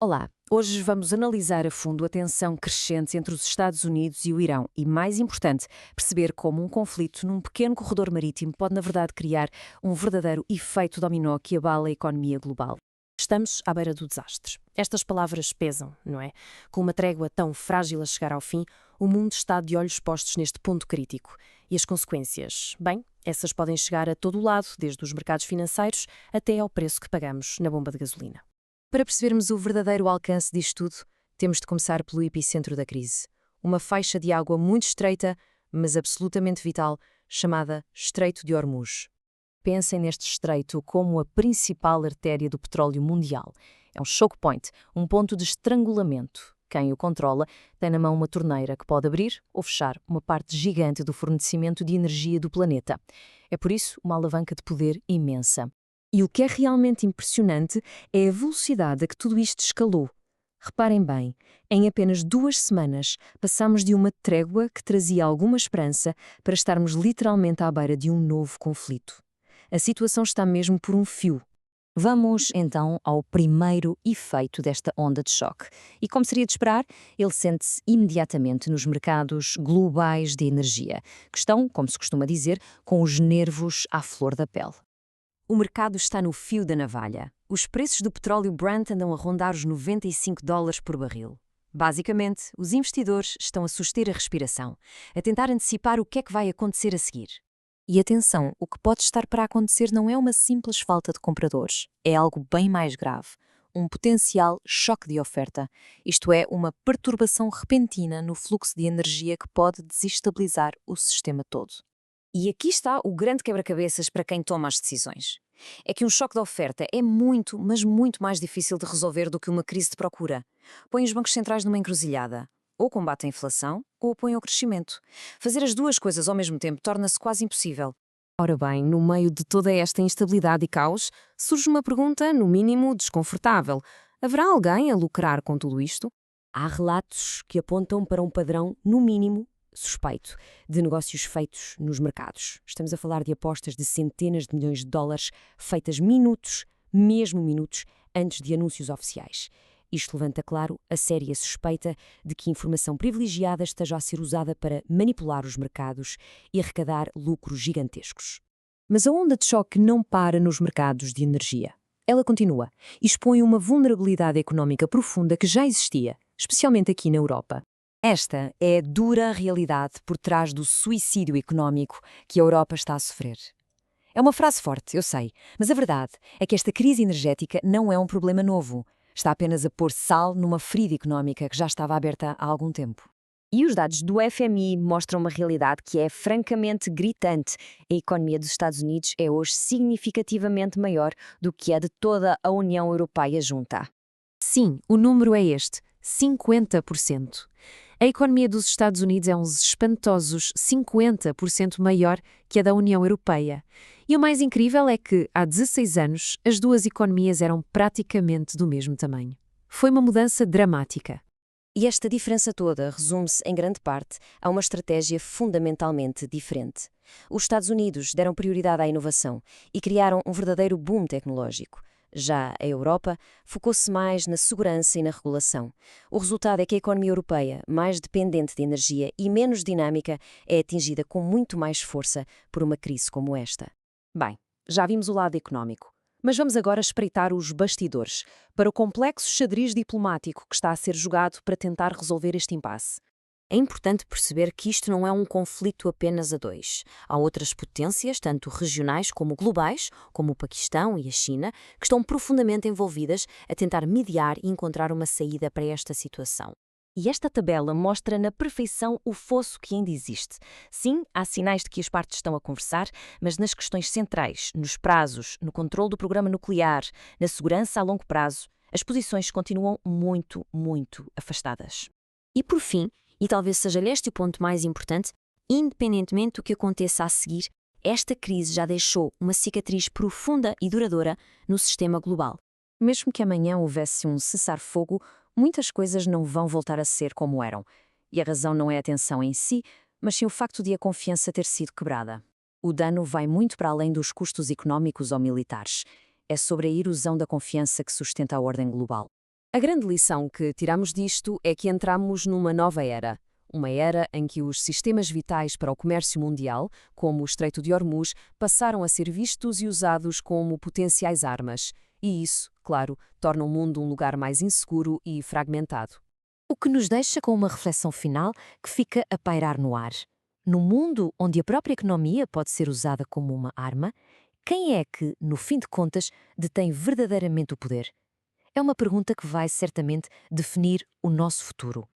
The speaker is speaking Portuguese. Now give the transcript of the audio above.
Olá, hoje vamos analisar a fundo a tensão crescente entre os Estados Unidos e o Irão e, mais importante, perceber como um conflito num pequeno corredor marítimo pode, na verdade, criar um verdadeiro efeito dominó que abala a economia global. Estamos à beira do desastre. Estas palavras pesam, não é? Com uma trégua tão frágil a chegar ao fim, o mundo está de olhos postos neste ponto crítico. E as consequências? Bem, essas podem chegar a todo o lado, desde os mercados financeiros até ao preço que pagamos na bomba de gasolina. Para percebermos o verdadeiro alcance disto tudo, temos de começar pelo epicentro da crise. Uma faixa de água muito estreita, mas absolutamente vital, chamada Estreito de Hormuz. Pensem neste estreito como a principal artéria do petróleo mundial. É um choke point, um ponto de estrangulamento. Quem o controla tem na mão uma torneira que pode abrir ou fechar uma parte gigante do fornecimento de energia do planeta. É por isso uma alavanca de poder imensa. E o que é realmente impressionante é a velocidade a que tudo isto escalou. Reparem bem, em apenas 2 semanas passamos de uma trégua que trazia alguma esperança para estarmos literalmente à beira de um novo conflito. A situação está mesmo por um fio. Vamos, então, ao primeiro efeito desta onda de choque. E como seria de esperar, ele sente-se imediatamente nos mercados globais de energia, que estão, como se costuma dizer, com os nervos à flor da pele. O mercado está no fio da navalha. Os preços do petróleo Brent andam a rondar os $95 por barril. Basicamente, os investidores estão a suster a respiração, a tentar antecipar o que é que vai acontecer a seguir. E atenção, o que pode estar para acontecer não é uma simples falta de compradores, é algo bem mais grave. Um potencial choque de oferta, isto é, uma perturbação repentina no fluxo de energia que pode desestabilizar o sistema todo. E aqui está o grande quebra-cabeças para quem toma as decisões. É que um choque de oferta é muito, mas muito mais difícil de resolver do que uma crise de procura. Põe os bancos centrais numa encruzilhada. Ou combate a inflação, ou apoia o crescimento. Fazer as duas coisas ao mesmo tempo torna-se quase impossível. Ora bem, no meio de toda esta instabilidade e caos, surge uma pergunta, no mínimo, desconfortável. Haverá alguém a lucrar com tudo isto? Há relatos que apontam para um padrão, no mínimo, suspeito, de negócios feitos nos mercados. Estamos a falar de apostas de centenas de milhões de dólares feitas minutos, mesmo minutos, antes de anúncios oficiais. Isto levanta, claro, a séria suspeita de que informação privilegiada esteja a ser usada para manipular os mercados e arrecadar lucros gigantescos. Mas a onda de choque não para nos mercados de energia. Ela continua e expõe uma vulnerabilidade económica profunda que já existia, especialmente aqui na Europa. Esta é a dura realidade por trás do suicídio económico que a Europa está a sofrer. É uma frase forte, eu sei, mas a verdade é que esta crise energética não é um problema novo. Está apenas a pôr sal numa ferida económica que já estava aberta há algum tempo. E os dados do FMI mostram uma realidade que é francamente gritante. A economia dos Estados Unidos é hoje significativamente maior do que a de toda a União Europeia junta. Sim, o número é este, 50%. A economia dos Estados Unidos é uns espantosos 50% maior que a da União Europeia. E o mais incrível é que, há 16 anos, as duas economias eram praticamente do mesmo tamanho. Foi uma mudança dramática. E esta diferença toda resume-se, em grande parte, a uma estratégia fundamentalmente diferente. Os Estados Unidos deram prioridade à inovação e criaram um verdadeiro boom tecnológico. Já a Europa focou-se mais na segurança e na regulação. O resultado é que a economia europeia, mais dependente de energia e menos dinâmica, é atingida com muito mais força por uma crise como esta. Bem, já vimos o lado económico, mas vamos agora espreitar os bastidores, para o complexo xadrez diplomático que está a ser jogado para tentar resolver este impasse. É importante perceber que isto não é um conflito apenas a dois. Há outras potências, tanto regionais como globais, como o Paquistão e a China, que estão profundamente envolvidas a tentar mediar e encontrar uma saída para esta situação. E esta tabela mostra na perfeição o fosso que ainda existe. Sim, há sinais de que as partes estão a conversar, mas nas questões centrais, nos prazos, no controle do programa nuclear, na segurança a longo prazo, as posições continuam muito, muito afastadas. E por fim, e talvez seja este o ponto mais importante, independentemente do que aconteça a seguir, esta crise já deixou uma cicatriz profunda e duradoura no sistema global. Mesmo que amanhã houvesse um cessar-fogo, muitas coisas não vão voltar a ser como eram. E a razão não é a tensão em si, mas sim o facto de a confiança ter sido quebrada. O dano vai muito para além dos custos económicos ou militares. É sobre a erosão da confiança que sustenta a ordem global. A grande lição que tiramos disto é que entramos numa nova era. Uma era em que os sistemas vitais para o comércio mundial, como o Estreito de Hormuz, passaram a ser vistos e usados como potenciais armas. E isso, claro, torna o mundo um lugar mais inseguro e fragmentado. O que nos deixa com uma reflexão final que fica a pairar no ar. No mundo onde a própria economia pode ser usada como uma arma, quem é que, no fim de contas, detém verdadeiramente o poder? É uma pergunta que vai certamente definir o nosso futuro.